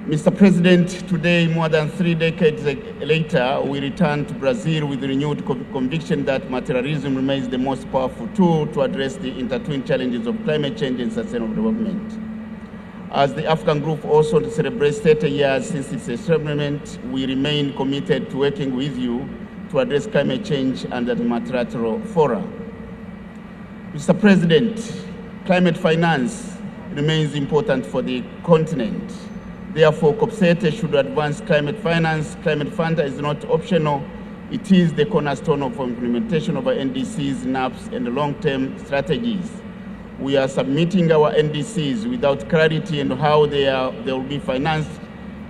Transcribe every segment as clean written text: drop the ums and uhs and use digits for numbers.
Mr. President, today, more than 3 decades later, we return to Brazil with renewed conviction that materialism remains the most powerful tool to address the intertwined challenges of climate change and sustainable development. As the African group also celebrates 30 years since its establishment, we remain committed to working with you to address climate change under the multilateral fora. Mr. President, climate finance remains important for the continent. Therefore, COP32 should advance climate finance. Climate fund is not optional. It is the cornerstone of implementation of our NDCs, NAPs, and long-term strategies. We are submitting our NDCs without clarity on how they will be financed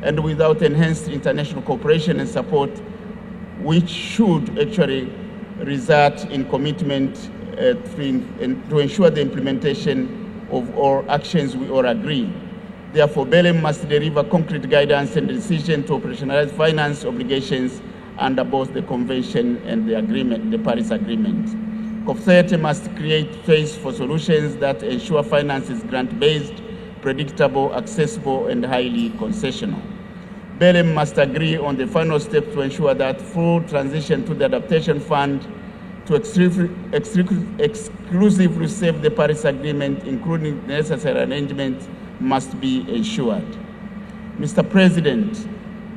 and without enhanced international cooperation and support, which should actually result in commitment to ensure the implementation of all actions we all agree. Therefore, BELEM must deliver concrete guidance and decision to operationalize finance obligations under both the Convention and the agreement, the Paris Agreement. COP30 must create space for solutions that ensure finance is grant-based, predictable, accessible, and highly concessional. BELEM must agree on the final steps to ensure that full transition to the Adaptation Fund to exclusively save the Paris Agreement, including the necessary arrangements, must be ensured. Mr. President,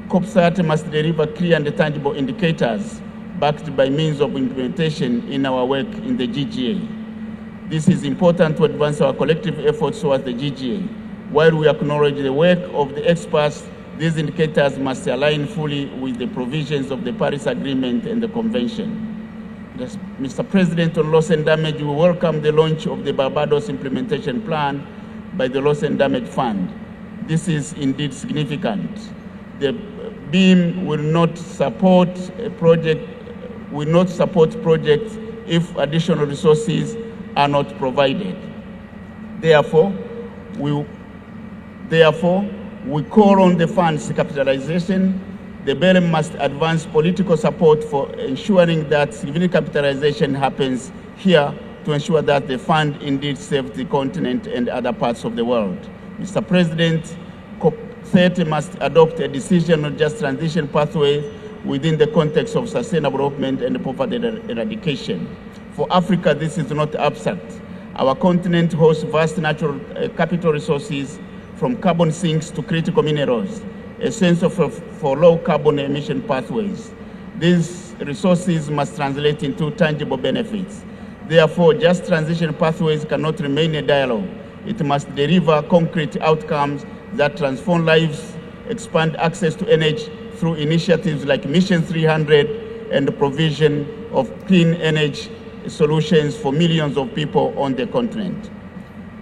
COP30 must deliver clear and tangible indicators backed by means of implementation in our work in the GGA. This is important to advance our collective efforts towards the GGA. While we acknowledge the work of the experts, these indicators must align fully with the provisions of the Paris Agreement and the Convention. Yes, Mr. President, on loss and damage, we welcome the launch of the Barbados Implementation Plan by the Loss and Damage Fund. This is indeed significant. The BEAM will not support projects if additional resources are not provided. Therefore, we call on the fund's capitalization. The BELEM must advance political support for ensuring that significant capitalization happens here to ensure that the fund indeed saves the continent and other parts of the world. Mr. President, COP30 must adopt a decision on just transition pathways within the context of sustainable development and poverty eradication. For Africa, this is not abstract. Our continent hosts vast natural capital resources, from carbon sinks to critical minerals, essential for low carbon emission pathways. These resources must translate into tangible benefits. Therefore, just transition pathways cannot remain a dialogue. It must deliver concrete outcomes that transform lives, expand access to energy through initiatives like Mission 300 and the provision of clean energy solutions for millions of people on the continent.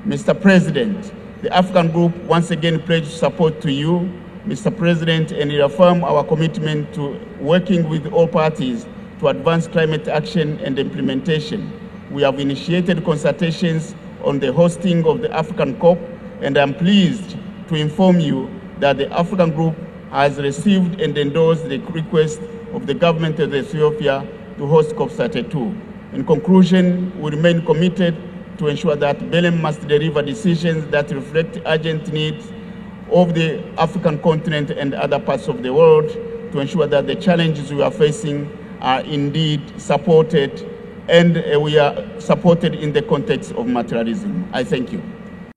Mr. President, the African Group once again pledges support to you, Mr. President, and reaffirm our commitment to working with all parties to advance climate action and implementation. We have initiated consultations on the hosting of the African COP, and I'm pleased to inform you that the African Group has received and endorsed the request of the government of Ethiopia to host COP32. In conclusion, we remain committed to ensure that BELEM must deliver decisions that reflect urgent needs of the African continent and other parts of the world to ensure that the challenges we are facing are indeed supported, and we are supported in the context of materialism. I thank you.